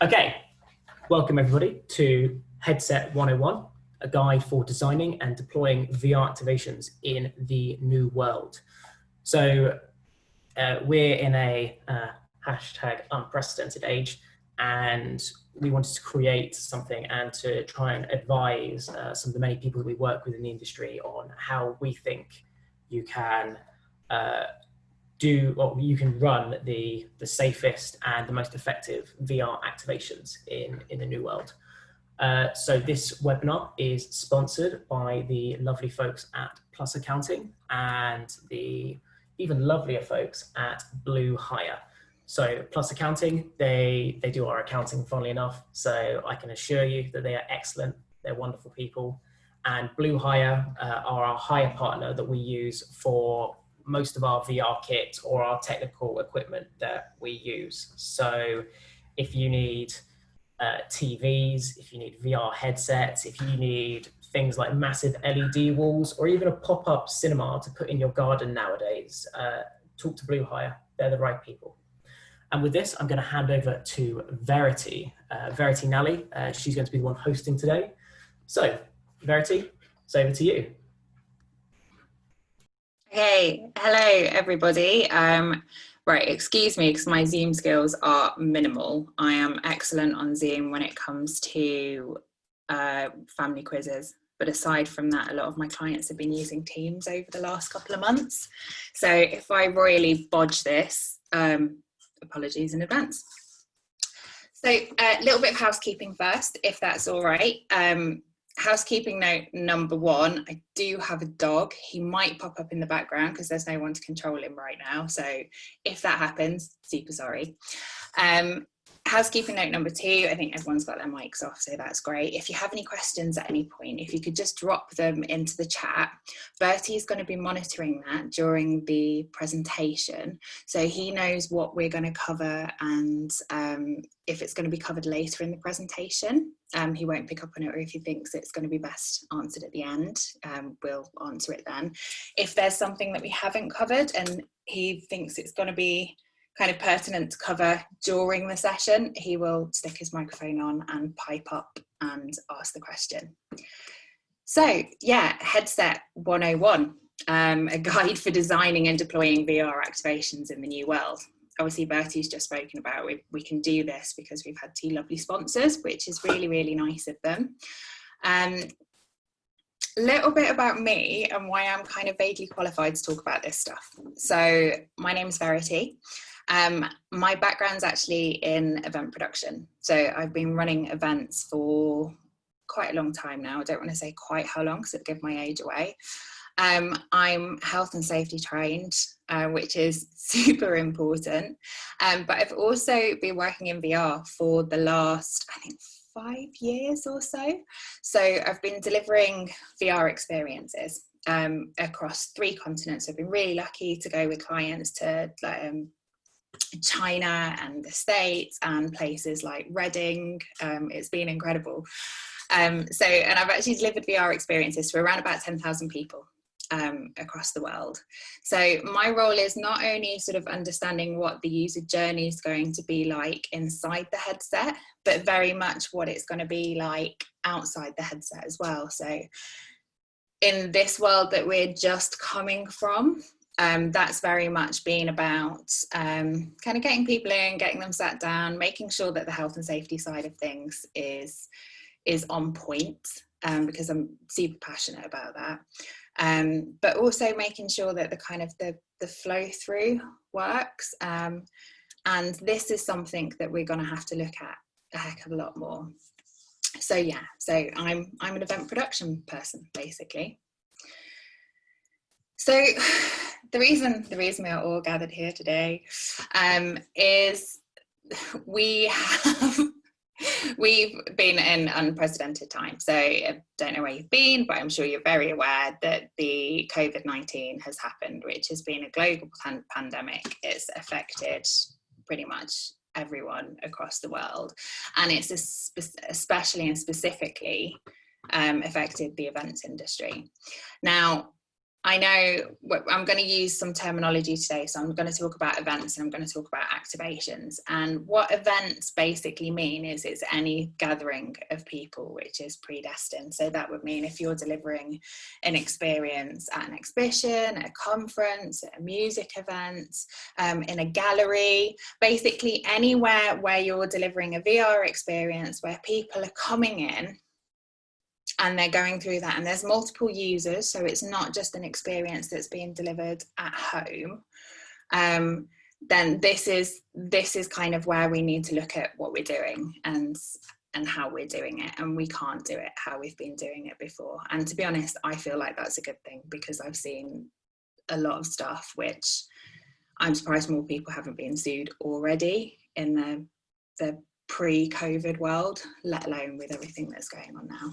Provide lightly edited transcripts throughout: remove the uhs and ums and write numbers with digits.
Okay, welcome everybody to Headset 101, a guide for designing and deploying VR activations in the new world. So we're in a hashtag unprecedented age, and we wanted to create something and to try and advise some of the many people that we work with in the industry on how we think you can you can run the safest and the most effective VR activations in the new world. So this webinar is sponsored by the lovely folks at Plus Accounting and the even lovelier folks at Blue Hire. So Plus Accounting, they do our accounting, funnily enough. So I can assure you that they are excellent. They're wonderful people. And Blue Hire are our hire partner that we use for most of our VR kit or our technical equipment that we use. So if you need TVs, if you need VR headsets, if you need things like massive LED walls or even a pop-up cinema to put in your garden nowadays, talk to Blue Hire. They're the right people. And with this, I'm going to hand over to Verity. Verity Nally, she's going to be the one hosting today. So Verity, it's over to you. Hey, hello everybody. Right, excuse me because my Zoom skills are minimal. I am excellent on Zoom when it comes to family quizzes, but aside from that, a lot of my clients have been using Teams over the last couple of months. So if I royally bodge this, apologies in advance. So a little bit of housekeeping first, if that's all right. Housekeeping note number one, I do have a dog. He might pop up in the background because there's no one to control him right now. So if that happens, super sorry. Housekeeping note number two, I think everyone's got their mics off, so that's great. If you have any questions at any point, if you could just drop them into the chat. Bertie is going to be monitoring that during the presentation, so he knows what we're going to cover and if it's going to be covered later in the presentation. He won't pick up on it, or if he thinks it's going to be best answered at the end, we'll answer it then. If there's something that we haven't covered and he thinks it's going to be kind of pertinent to cover during the session, he will stick his microphone on and pipe up and ask the question. So yeah, Headset 101, a guide for designing and deploying VR activations in the new world. Obviously Bertie's just spoken about we can do this because we've had two lovely sponsors, which is really, really nice of them. A little bit about me and why I'm kind of vaguely qualified to talk about this stuff. So my name's Verity. My background's actually in event production. So I've been running events for quite a long time now. I don't want to say quite how long because it'd give my age away. I'm health and safety trained, which is super important. But I've also been working in VR for the last, I think, 5 years or so. So I've been delivering VR experiences across 3 continents. I've been really lucky to go with clients to China and the States and places like Reading. It's been incredible. And I've actually delivered VR experiences for around about 10,000 people across the world. So my role is not only sort of understanding what the user journey is going to be like inside the headset, but very much what it's going to be like outside the headset as well. So in this world that we're just coming from, that's very much been about kind of getting people in, getting them sat down, making sure that the health and safety side of things is on point, because I'm super passionate about that. But also making sure that the kind of the flow through works. And this is something that we're going to have to look at a heck of a lot more. So yeah, so I'm an event production person, basically. So the reason we are all gathered here today is we've been in unprecedented times. So I don't know where you've been, but I'm sure you're very aware that the COVID-19 has happened, which has been a global pandemic. It's affected pretty much everyone across the world, and it's especially and specifically affected the events industry. Now, I know I'm going to use some terminology today, so I'm going to talk about events and I'm going to talk about activations. And what events basically mean is it's any gathering of people which is predestined. So that would mean if you're delivering an experience at an exhibition, a conference, a music event, in a gallery, basically anywhere where you're delivering a VR experience where people are coming in and they're going through that, and there's multiple users, so it's not just an experience that's being delivered at home, then this is kind of where we need to look at what we're doing and how we're doing it, and we can't do it how we've been doing it before. And to be honest, I feel like that's a good thing, because I've seen a lot of stuff which I'm surprised more people haven't been sued already in the pre-COVID world, let alone with everything that's going on now.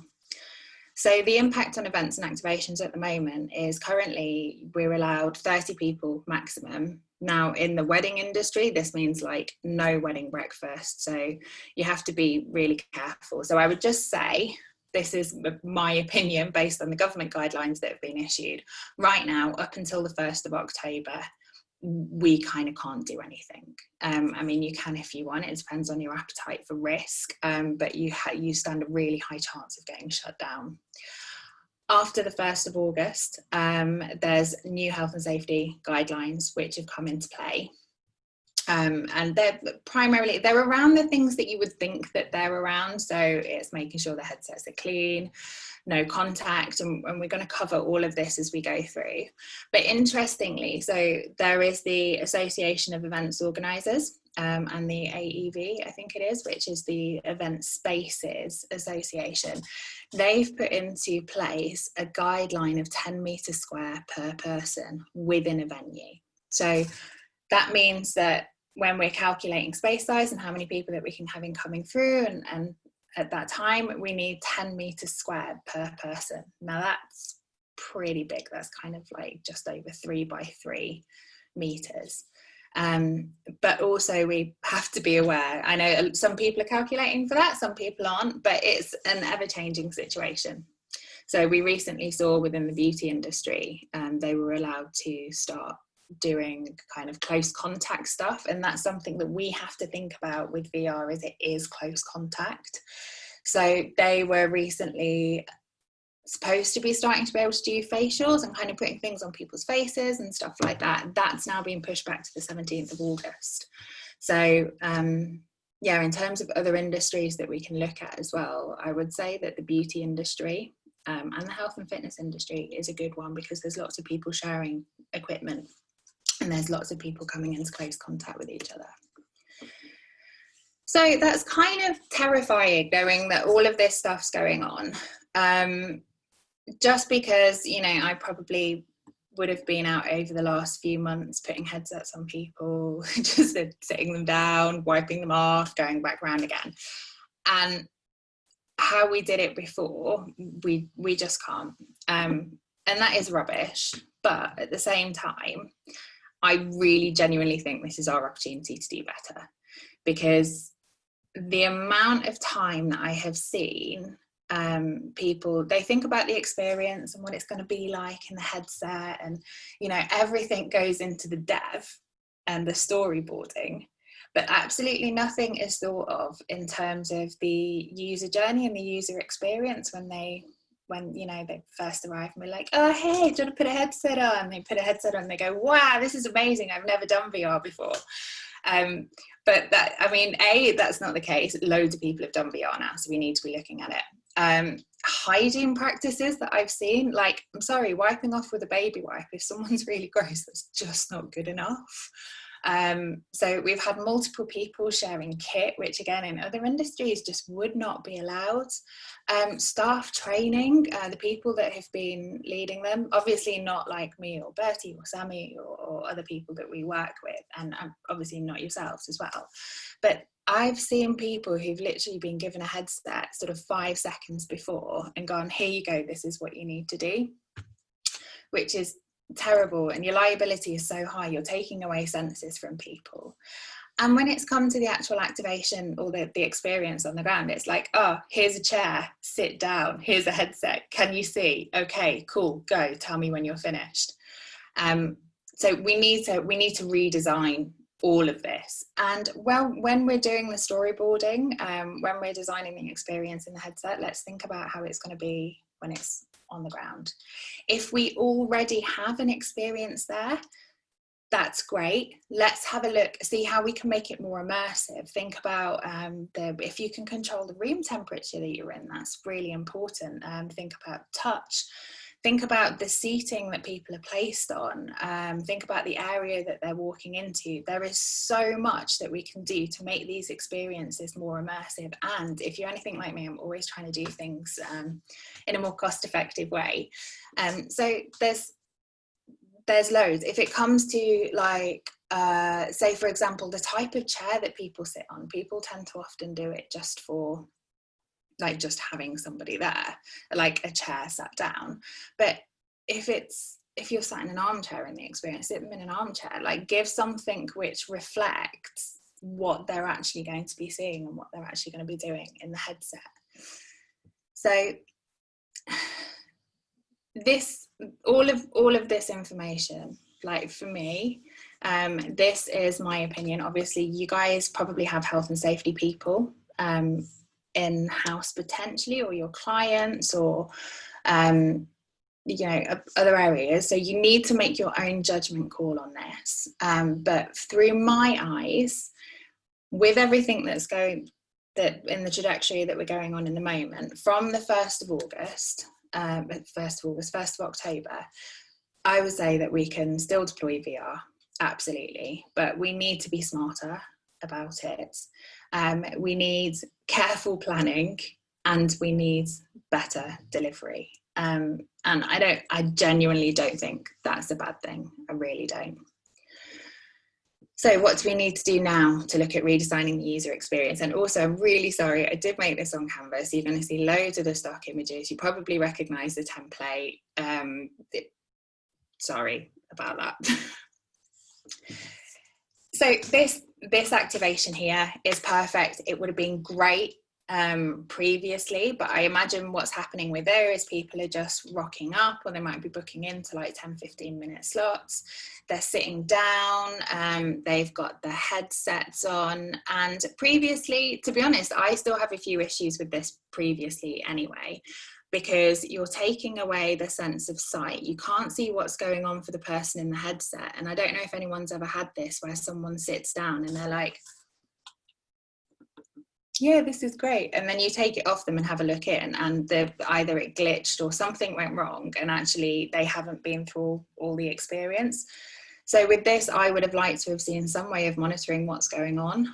So the impact on events and activations at the moment is currently we're allowed 30 people maximum. Now in the wedding industry, this means like no wedding breakfast. So you have to be really careful. So I would just say, this is my opinion based on the government guidelines that have been issued. Right now, up until the 1st of October, we kind of can't do anything. I mean, you can if you want, it depends on your appetite for risk, but you stand a really high chance of getting shut down. After the 1st of August, there's new health and safety guidelines which have come into play. And they're around the things that you would think that they're around. So it's making sure the headsets are clean, no contact, and we're going to cover all of this as we go through. But interestingly, so there is the Association of Events Organisers, and the AEV, I think it is, which is the Event Spaces Association. They've put into place a guideline of 10 metres square per person within a venue. So that means that when we're calculating space size and how many people that we can have in coming through, and at that time, we need 10 metres squared per person. Now that's pretty big. That's kind of like just over 3 by 3 metres. But also we have to be aware. I know some people are calculating for that, some people aren't, but it's an ever-changing situation. So we recently saw within the beauty industry, they were allowed to start doing kind of close contact stuff, and that's something that we have to think about with VR, is it is close contact. So they were recently supposed to be starting to be able to do facials and kind of putting things on people's faces and stuff like that. That's now being pushed back to the 17th of August. So yeah, in terms of other industries that we can look at as well, I would say that the beauty industry and the health and fitness industry is a good one, because there's lots of people sharing equipment and there's lots of people coming into close contact with each other. So that's kind of terrifying, knowing that all of this stuff's going on. Just because, you know, I probably would have been out over the last few months putting headsets on people, just sitting them down, wiping them off, going back around again. And how we did it before, we just can't. And that is rubbish. But at the same time, I really genuinely think this is our opportunity to do better, because the amount of time that I have seen people, they think about the experience and what it's going to be like in the headset, and you know, everything goes into the dev and the storyboarding, but absolutely nothing is thought of in terms of the user journey and the user experience when you know, they first arrive and we're like, oh hey, do you want to put a headset on? They put a headset on and they go, wow, this is amazing, I've never done VR before. But that, I mean, that's not the case. Loads of people have done VR now, so we need to be looking at it. Hygiene practices that I've seen, like, I'm sorry, wiping off with a baby wipe, if someone's really gross, that's just not good enough. So we've had multiple people sharing kit, which again in other industries just would not be allowed. Staff training, the people that have been leading them, obviously not like me or Bertie or Sammy or other people that we work with, and obviously not yourselves as well, but I've seen people who've literally been given a headset sort of 5 seconds before and gone, here you go, this is what you need to do, which is terrible. And your liability is so high, you're taking away senses from people. And when it's come to the actual activation or the experience on the ground, it's like, oh, here's a chair, sit down, here's a headset, can you see? Okay, cool, go, tell me when you're finished. So we need to redesign all of this. And well, when we're doing the storyboarding, when we're designing the experience in the headset, let's think about how it's going to be when it's on the ground. If we already have an experience there, that's great. Let's have a look, see how we can make it more immersive. Think about if you can control the room temperature that you're in, that's really important. Think about touch. Think about the seating that people are placed on. Think about the area that they're walking into. There is so much that we can do to make these experiences more immersive. And if you're anything like me, I'm always trying to do things in a more cost-effective way. So there's loads. If it comes to like, say for example, the type of chair that people sit on, people tend to often do it just for like just having somebody there, like a chair sat down. But if you're sat in an armchair in the experience, sit them in an armchair, like give something which reflects what they're actually going to be seeing and what they're actually going to be doing in the headset. So this, all of this information, like for me, this is my opinion. Obviously you guys probably have health and safety people in-house potentially, or your clients, or you know, other areas, so you need to make your own judgment call on this. But through my eyes, with everything that's going, that in the trajectory that we're going on in the moment, from the 1st of August, 1st of October, I would say that we can still deploy VR, absolutely, but we need to be smarter about it. We need careful planning, and we need better delivery. And I genuinely don't think that's a bad thing. I really don't. So what do we need to do now to look at redesigning the user experience? And also, I'm really sorry, I did make this on Canvas. You're going to see loads of the stock images. You probably recognize the template. Sorry about that. So this activation here is perfect. It would have been great previously, but I imagine what's happening with there is people are just rocking up, or they might be booking into like 10-15 minute slots. They're sitting down, they've got their headsets on, and previously, to be honest, I still have a few issues with this previously anyway, because you're taking away the sense of sight. You can't see what's going on for the person in the headset. And I don't know if anyone's ever had this where someone sits down and they're like, yeah, this is great. And then you take it off them and have a look in, and either it glitched or something went wrong, and actually they haven't been through all the experience. So with this, I would have liked to have seen some way of monitoring what's going on,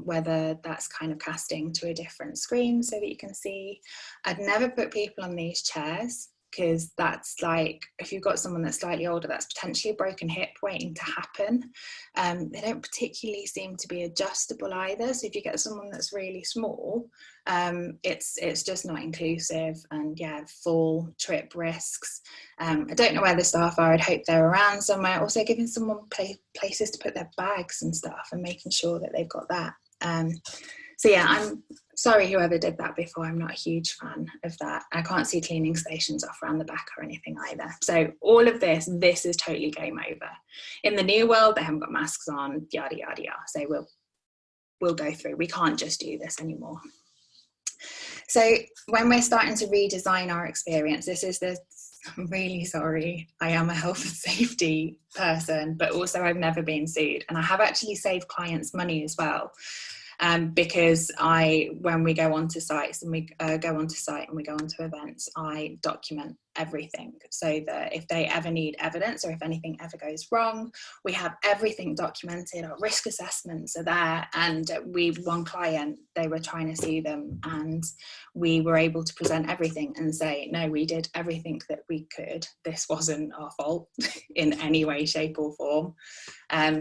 whether that's kind of casting to a different screen so that you can see. I'd never put people on these chairs, because that's like, if you've got someone that's slightly older, that's potentially a broken hip waiting to happen. They don't particularly seem to be adjustable either. So if you get someone that's really small, it's just not inclusive, and yeah, fall, trip risks. I don't know where the staff are. I'd hope they're around somewhere. Also giving someone places to put their bags and stuff, and making sure that they've got that. So yeah, I'm sorry whoever did that before. I'm not a huge fan of that. I can't see cleaning stations off around the back or anything either. So all of this is totally game over. In the new world, they haven't got masks on, yada, yada, yada. So we'll go through. We can't just do this anymore. So when we're starting to redesign our experience, I'm really sorry, I am a health and safety person, but also I've never been sued. And I have actually saved clients money as well. Because when we go onto sites and we go onto site and we go onto events, I document everything, so that if they ever need evidence or if anything ever goes wrong, we have everything documented. Our risk assessments are there. And one client, they were trying to sue them, and we were able to present everything and say, no, we did everything that we could. This wasn't our fault in any way, shape or form.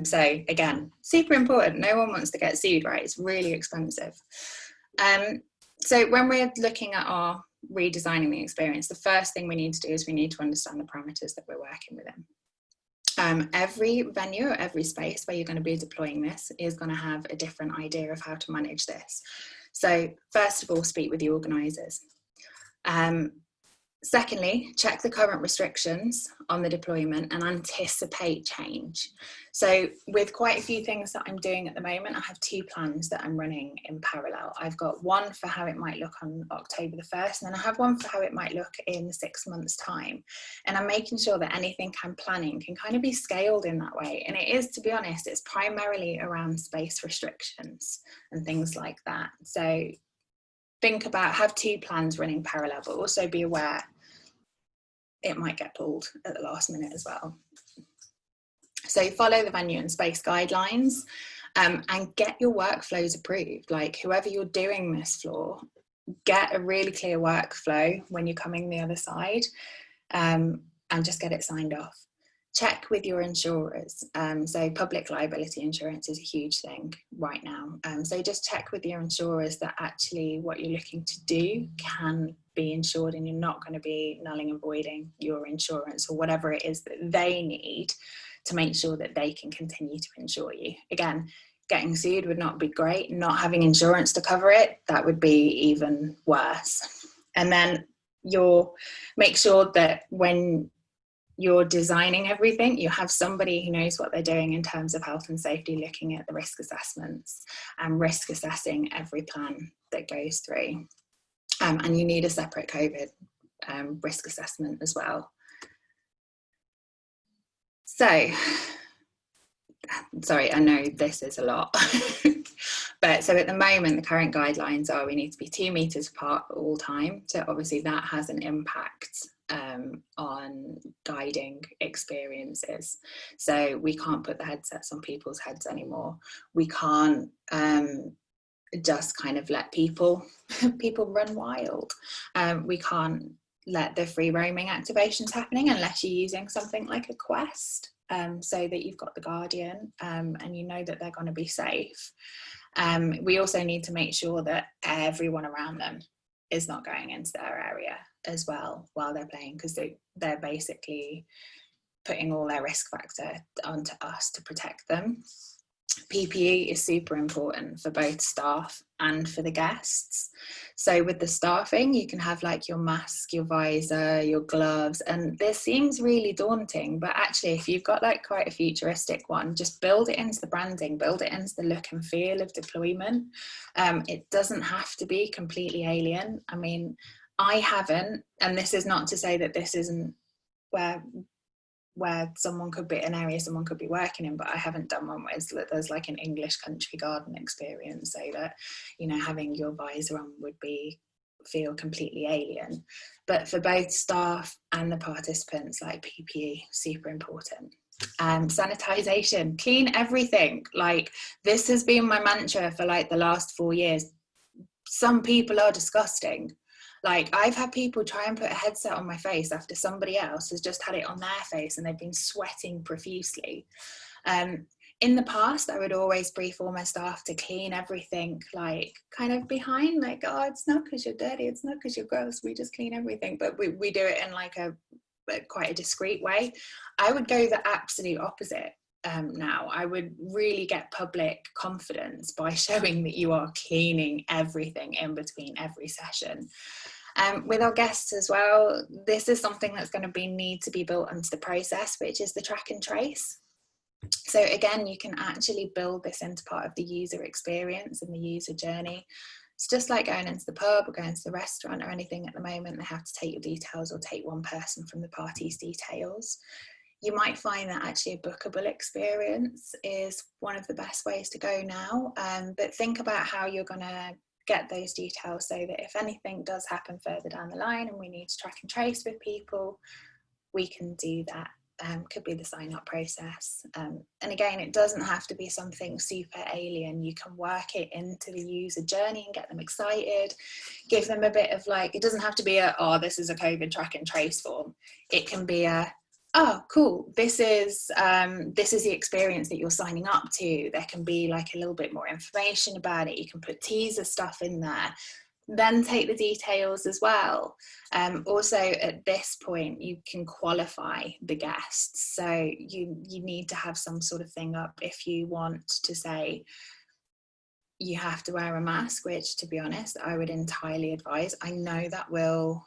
So again, super important. No one wants to get sued, right? It's really expensive. So when we're looking at our redesigning the experience, the first thing we need to do is we need to understand the parameters that we're working within. Every venue or every space where you're going to be deploying this is going to have a different idea of how to manage this. So first of all, speak with the organisers. Secondly, check the current restrictions on the deployment and anticipate change. So with quite a few things that I'm doing at the moment, I have 2 plans that I'm running in parallel. I've got one for how it might look on October the 1st, and then I have one for how it might look in 6 months' time. And I'm making sure that anything I'm planning can kind of be scaled in that way. And it is, to be honest, it's primarily around space restrictions and things like that. So think about, have 2 plans running parallel, but also be aware it might get pulled at the last minute as well. So follow the venue and space guidelines, and get your workflows approved. Like whoever you're doing this for, get a really clear workflow when you're coming the other side, and just get it signed off. Check with your insurers. So public liability insurance is a huge thing right now. So just check with your insurers that actually what you're looking to do can be insured, and you're not going to be nulling and voiding your insurance or whatever it is that they need to make sure that they can continue to insure you. Again, getting sued would not be great. Not having insurance to cover it, that would be even worse. And then make sure that when you're designing everything, you have somebody who knows what they're doing in terms of health and safety, looking at the risk assessments and risk assessing every plan that goes through. And you need a separate COVID risk assessment as well. So, sorry, I know this is a lot. But so at the moment, the current guidelines are we need to be 2 meters apart at all time. So obviously that has an impact on guiding experiences. So we can't put the headsets on people's heads anymore. We can't just kind of let people run wild. We can't let the free roaming activations happening unless you're using something like a Quest, so that you've got the Guardian and you know that they're going to be safe. We also need to make sure that everyone around them is not going into their area as well while they're playing, because they're basically putting all their risk factor onto us to protect them. PPE is super important for both staff and for the guests. So with the staffing, you can have like your mask, your visor, your gloves, and this seems really daunting, but actually if you've got like quite a futuristic one, just build it into the branding, build it into the look and feel of deployment. It doesn't have to be completely alien. I mean, I haven't, and this is not to say that this isn't where someone could be an area someone could be working in, but I haven't done one where there's like an English country garden experience, so that, you know, having your visor on would feel completely alien. But for both staff and the participants, like PPE, super important. Sanitization, clean everything. Like this has been my mantra for like the last 4 years. Some people are disgusting. Like I've had people try and put a headset on my face after somebody else has just had it on their face and they've been sweating profusely. In the past, I would always brief all my staff to clean everything, like kind of behind, like, oh, it's not because you're dirty, it's not because you're gross, we just clean everything. But we do it in like quite a discreet way. I would go the absolute opposite. Now I would really get public confidence by showing that you are cleaning everything in between every session. With our guests as well, this is something that's going to need to be built into the process, which is the track and trace. So again, you can actually build this into part of the user experience and the user journey. It's just like going into the pub or going to the restaurant or anything at the moment. They have to take your details or take one person from the party's details. You might find that actually a bookable experience is one of the best ways to go now. But think about how you're going to get those details so that if anything does happen further down the line and we need to track and trace with people, we can do that. Could be the sign-up process. And again, it doesn't have to be something super alien. You can work it into the user journey and get them excited, give them a bit of like, it doesn't have to be this is a COVID track and trace form. It can be oh, cool, this is the experience that you're signing up to. There can be like a little bit more information about it. You can put teaser stuff in there. then take the details as well. Also at this point, you can qualify the guests. So you need to have some sort of thing up if you want to say, you have to wear a mask, which, to be honest, I would entirely advise. I know that will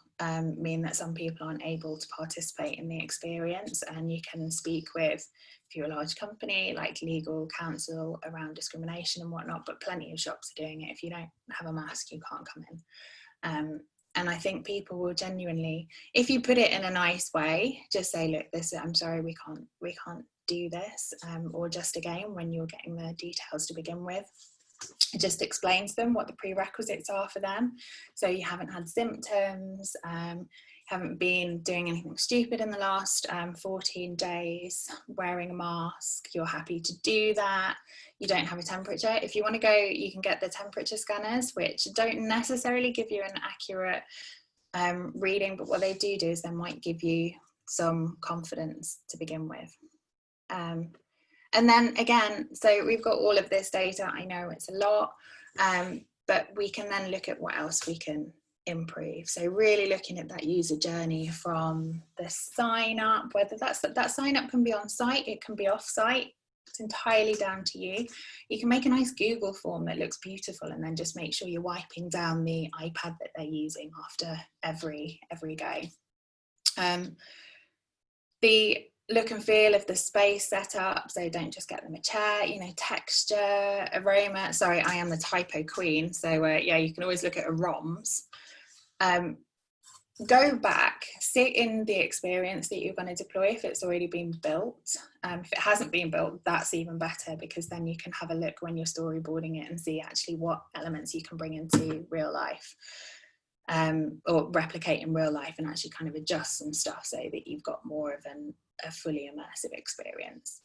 mean that some people aren't able to participate in the experience, and you can speak with, if you're a large company, like legal counsel around discrimination and whatnot, but plenty of shops are doing it. If you don't have a mask, you can't come in. And I think people will genuinely, if you put it in a nice way, just say, look, I'm sorry, we can't do this, or just again, when you're getting the details to begin with, just explain to them what the prerequisites are for them. So you haven't had symptoms, haven't been doing anything stupid in the last 14 days, wearing a mask, you're happy to do that, you don't have a temperature. If you want to go, you can get the temperature scanners, which don't necessarily give you an accurate reading, but what they do is they might give you some confidence to begin with. And then again, so we've got all of this data. I know it's a lot, but we can then look at what else we can improve. So really looking at that user journey from the sign up, whether that sign up can be on site, it can be off site. It's entirely down to you. You can make a nice Google form that looks beautiful, and then just make sure you're wiping down the iPad that they're using after every go. The look and feel of the space setup, so don't just get them a chair, texture, aroma. Sorry, I am the typo queen, so yeah, you can always look at aromas. Go back, sit in the experience that you're going to deploy if it's already been built. If it hasn't been built, that's even better, because then you can have a look when you're storyboarding it and see actually what elements you can bring into real life, or replicate in real life, and actually kind of adjust some stuff so that you've got more of a fully immersive experience.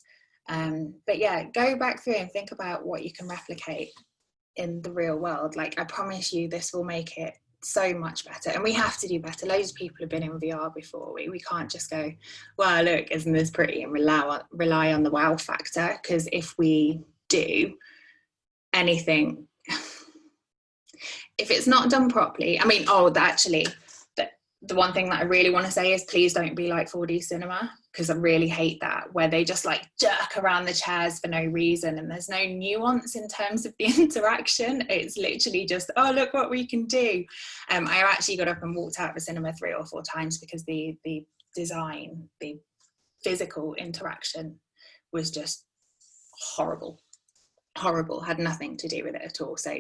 But yeah, go back through and think about what you can replicate in the real world. Like, I promise you, this will make it so much better, and we have to do better. Loads of people have been in VR before. We can't just go, well, look, isn't this pretty, and rely on the wow factor, because if we do anything, if it's not done properly, I mean, the one thing that I really want to say is, please don't be like 4D cinema, because I really hate that, where they just like jerk around the chairs for no reason and there's no nuance in terms of the interaction. It's literally just, oh, look what we can do. I actually got up and walked out of the cinema 3 or 4 times because the design, the physical interaction was just horrible, had nothing to do with it at all. So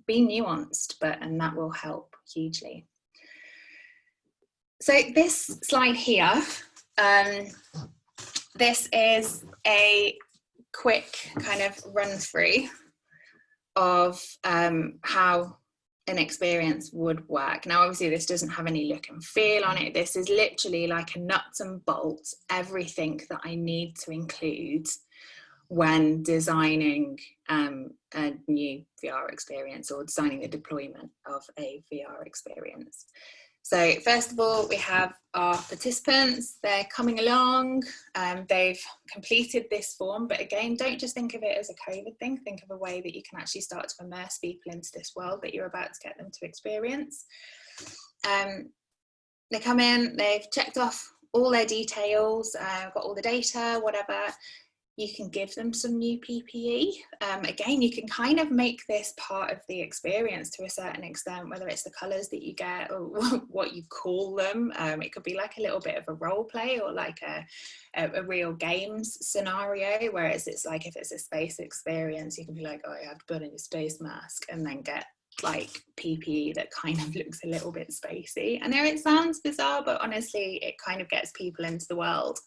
be nuanced, and that will help hugely. So this slide here, this is a quick kind of run through of how an experience would work. Now, obviously, this doesn't have any look and feel on it. This is literally like a nuts and bolts, everything that I need to include when designing a new VR experience, or designing the deployment of a VR experience. So first of all, we have our participants. They're coming along, they've completed this form, but again, don't just think of it as a COVID thing. Think of a way that you can actually start to immerse people into this world that you're about to get them to experience. They come in, they've checked off all their details, got all the data, whatever. You can give them some new PPE. Again, you can kind of make this part of the experience to a certain extent, whether it's the colours that you get or what you call them. It could be like a little bit of a role play, or like a real games scenario, whereas it's like, if it's a space experience, you can be like, oh, you have to put in your space mask, and then get like PPE that kind of looks a little bit spacey. I know it sounds bizarre, but honestly, it kind of gets people into the world.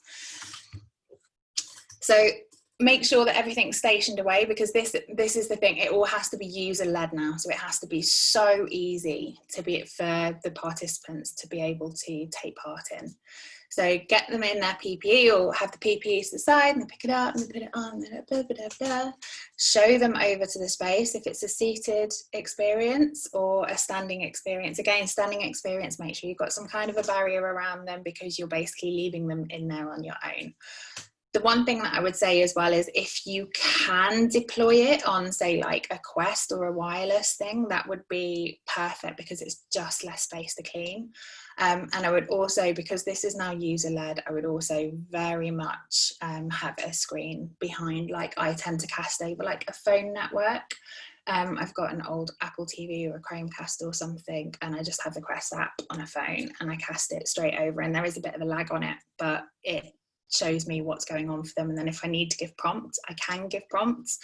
So make sure that everything's stationed away, because this is the thing, it all has to be user-led now. So it has to be so easy for the participants to be able to take part in. So get them in their PPE, or have the PPE to the side, and they pick it up and they put it on, and blah, blah, blah, blah. Show them over to the space. If it's a seated experience or a standing experience, again, standing experience, make sure you've got some kind of a barrier around them, because you're basically leaving them in there on your own. The one thing that I would say as well is if you can deploy it on, say, like a Quest or a wireless thing, that would be perfect because it's just less space to clean. And I would also, because this is now user-led, I would also very much have a screen behind, like I tend to cast over like a phone network. I've got an old Apple TV or a Chromecast or something, and I just have the Quest app on a phone and I cast it straight over, and there is a bit of a lag on it, but it shows me what's going on for them. And then if I need to give prompts, I can give prompts.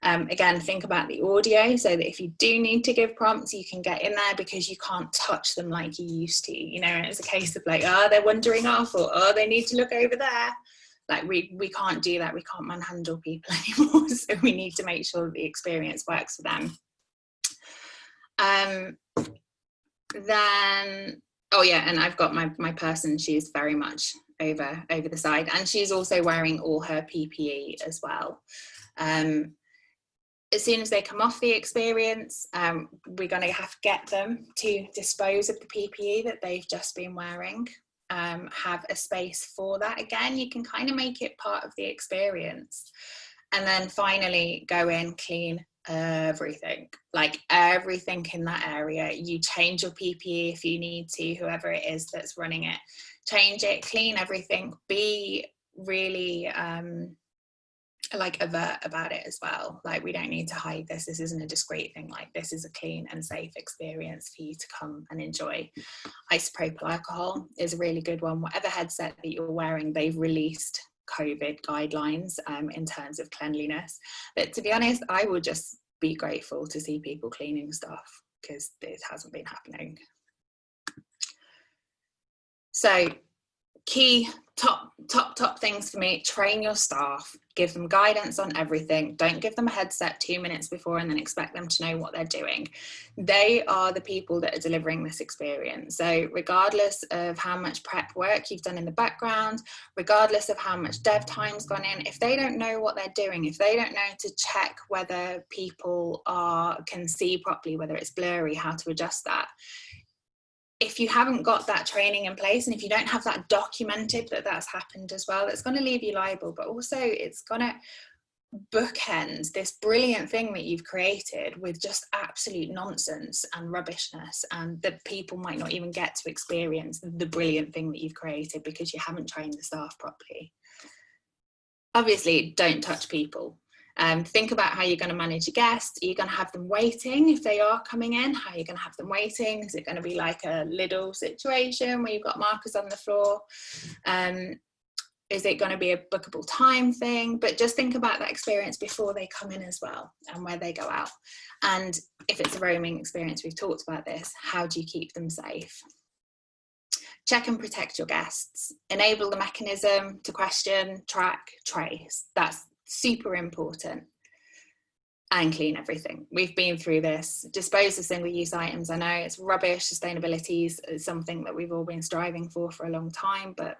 Again, think about the audio so that if you do need to give prompts, you can get in there because you can't touch them like you used to, you know, and it's a case of like, oh, they're wandering off, or oh, they need to look over there. Like we can't do that. We can't manhandle people anymore. So we need to make sure that the experience works for them. Then, oh yeah, and I've got my person, she's very much over the side, and she's also wearing all her PPE as well. As soon as they come off the experience, we're going to have to get them to dispose of the PPE that they've just been wearing. Have a space for that. Again, you can kind of make it part of the experience. And then finally go in, clean everything, like everything in that area. You change your PPE if you need to, whoever it is that's running it, change it, clean everything, be really like overt about it as well. Like, we don't need to hide this. This isn't a discreet thing. Like, this is a clean and safe experience for you to come and enjoy. Isopropyl alcohol is a really good one. Whatever headset that you're wearing, they've released COVID guidelines in terms of cleanliness. But to be honest, I will just be grateful to see people cleaning stuff because this hasn't been happening. So key top things for me: train your staff, give them guidance on everything. Don't give them a headset 2 minutes before and then expect them to know what they're doing. They are the people that are delivering this experience. So regardless of how much prep work you've done in the background, regardless of how much dev time's gone in, if they don't know what they're doing, if they don't know to check whether people can see properly, whether it's blurry, how to adjust that, if you haven't got that training in place, and if you don't have that documented that that's happened as well, it's going to leave you liable, but also it's going to bookend this brilliant thing that you've created with just absolute nonsense and rubbishness, and that people might not even get to experience the brilliant thing that you've created because you haven't trained the staff properly. Obviously, don't touch people. Think about how you're going to manage your guests. Are you going to have them waiting if they are coming in? How are you going to have them waiting? Is it going to be like a Lidl situation where you've got markers on the floor? Is it going to be a bookable time thing? But just think about that experience before they come in as well, and where they go out. And if it's a roaming experience, we've talked about this, how do you keep them safe? Check and protect your guests. Enable the mechanism to question, track, trace. That's super important. And clean everything. We've been through this. Dispose of single-use items. I know it's rubbish. Sustainability is something that we've all been striving for a long time, but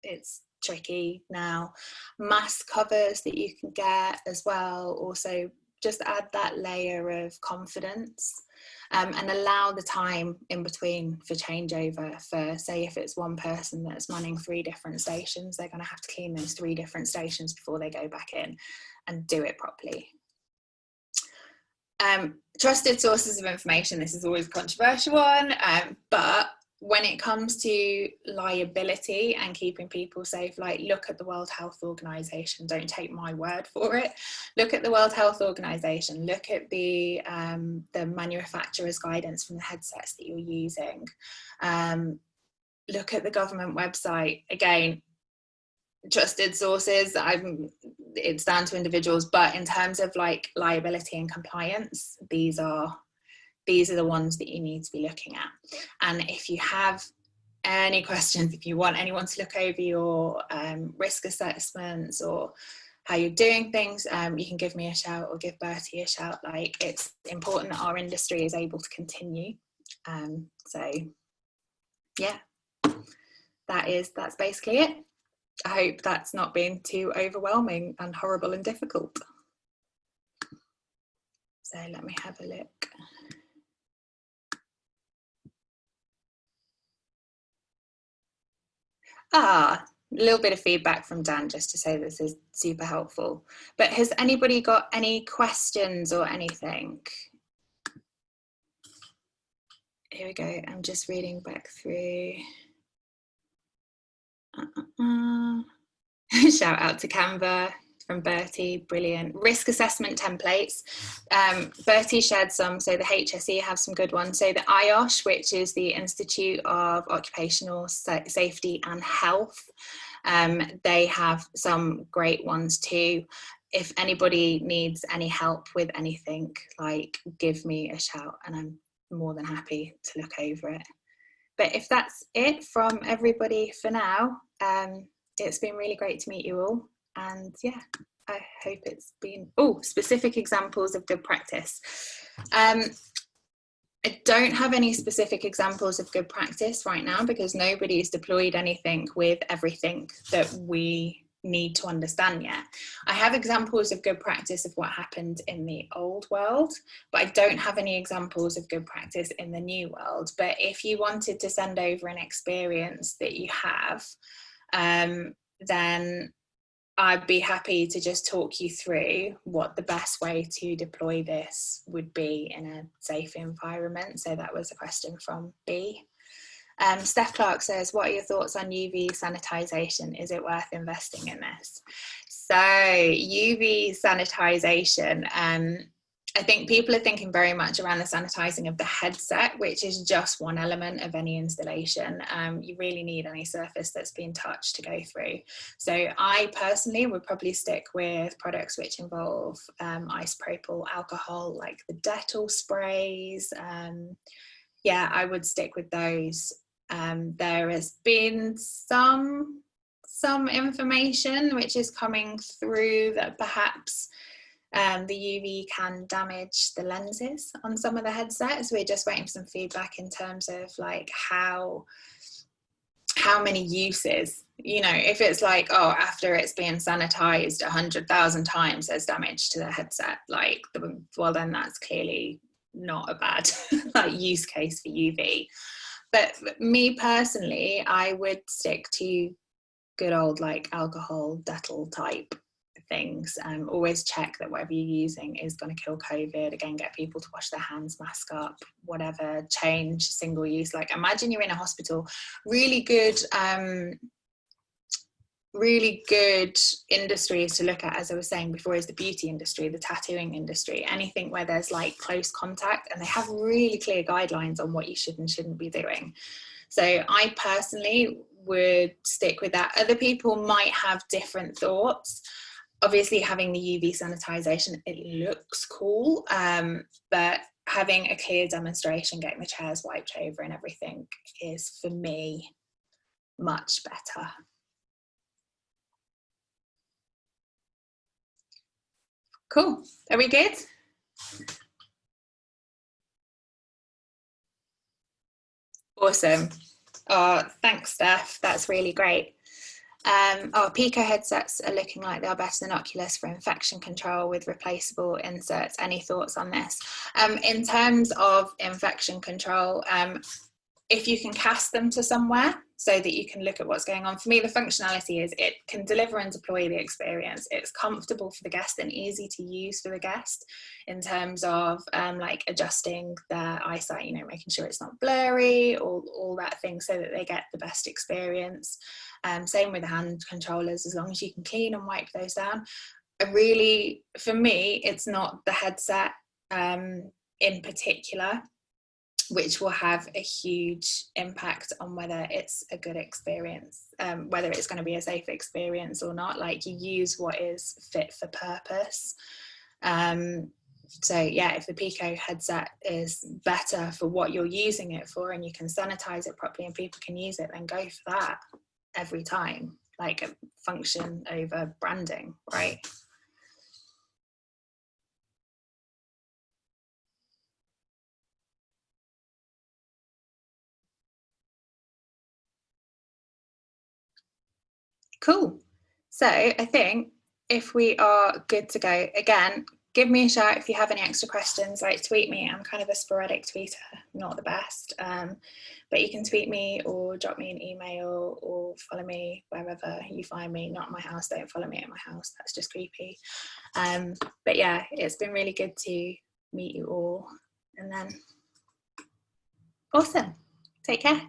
it's tricky now. Mask covers that you can get as well. Also, just add that layer of confidence. And allow the time in between for changeover. For, say, if it's one person that's manning 3 different stations, they're going to have to clean those 3 different stations before they go back in, and do it properly. Trusted sources of information. This is always a controversial one, but when it comes to liability and keeping people safe, like, look at the World Health Organization. Don't take my word for it. Look at the World Health Organization. Look at the manufacturer's guidance from the headsets that you're using. Look at the government website. Again, trusted sources, it's down to individuals, but in terms of like liability and compliance, these are the ones that you need to be looking at. And if you have any questions, if you want anyone to look over your risk assessments or how you're doing things, you can give me a shout or give Bertie a shout. Like, it's important that our industry is able to continue. So yeah, that's basically it. I hope that's not been too overwhelming and horrible and difficult. So let me have a look. A little bit of feedback from Dan just to say this is super helpful. But has anybody got any questions or anything? Here we go. I'm just reading back through. Shout out to Canva from Bertie, brilliant. Risk assessment templates. Bertie shared some, so the HSE have some good ones. So the IOSH, which is the Institute of Occupational Safety and Health, they have some great ones too. If anybody needs any help with anything, like, give me a shout and I'm more than happy to look over it. But if that's it from everybody for now, it's been really great to meet you all. And yeah, I hope it's been, specific examples of good practice. I don't have any specific examples of good practice right now because nobody's deployed anything with everything that we need to understand yet. I have examples of good practice of what happened in the old world, but I don't have any examples of good practice in the new world. But if you wanted to send over an experience that you have, then I'd be happy to just talk you through what the best way to deploy this would be in a safe environment. So that was a question from B. Steph Clark says, what are your thoughts on UV sanitisation? Is it worth investing in this? So UV sanitisation, I think people are thinking very much around the sanitising of the headset, which is just one element of any installation. You really need any surface that's been touched to go through. So I personally would probably stick with products which involve isopropyl alcohol, like the Dettol sprays. Yeah, I would stick with those. There has been some information which is coming through that perhaps the UV can damage the lenses on some of the headsets. We're just waiting for some feedback in terms of like how many uses, you know, if it's like, oh, after it's been sanitized 100,000 times there's damage to the headset, like, well, then that's clearly not a bad like use case for UV. But me personally, I would stick to good old like alcohol, Dettol type things. Always check that whatever you're using is going to kill COVID. Again, get people to wash their hands, mask up, whatever, change single use. Like, imagine you're in a hospital, really good industries to look at, as I was saying before, is the beauty industry, the tattooing industry, anything where there's like close contact, and they have really clear guidelines on what you should and shouldn't be doing. So I personally would stick with that. Other people might have different thoughts. Obviously, having the UV sanitization, it looks cool, but having a clear demonstration, getting the chairs wiped over and everything is, for me, much better. Cool. Are we good? Awesome. Oh, thanks, Steph. That's really great. Pico headsets are looking like they are better than Oculus for infection control with replaceable inserts. Any thoughts on this? In terms of infection control, if you can cast them to somewhere so that you can look at what's going on. For me, the functionality is it can deliver and deploy the experience. It's comfortable for the guest and easy to use for the guest in terms of like adjusting their eyesight, you know, making sure it's not blurry, all that thing, so that they get the best experience. Same with the hand controllers, as long as you can clean and wipe those down. Really, for me, it's not the headset in particular which will have a huge impact on whether it's a good experience, whether it's going to be a safe experience or not. Like, you use what is fit for purpose. So yeah, if the Pico headset is better for what you're using it for and you can sanitize it properly and people can use it, then go for that every time. Like, a function over branding, right? Cool. So I think if we are good to go, again, give me a shout if you have any extra questions. Like, tweet me. I'm kind of a sporadic tweeter, not the best, but you can tweet me or drop me an email or follow me wherever you find me. Not my house, don't follow me at my house, that's just creepy. But yeah, it's been really good to meet you all, and then awesome, take care.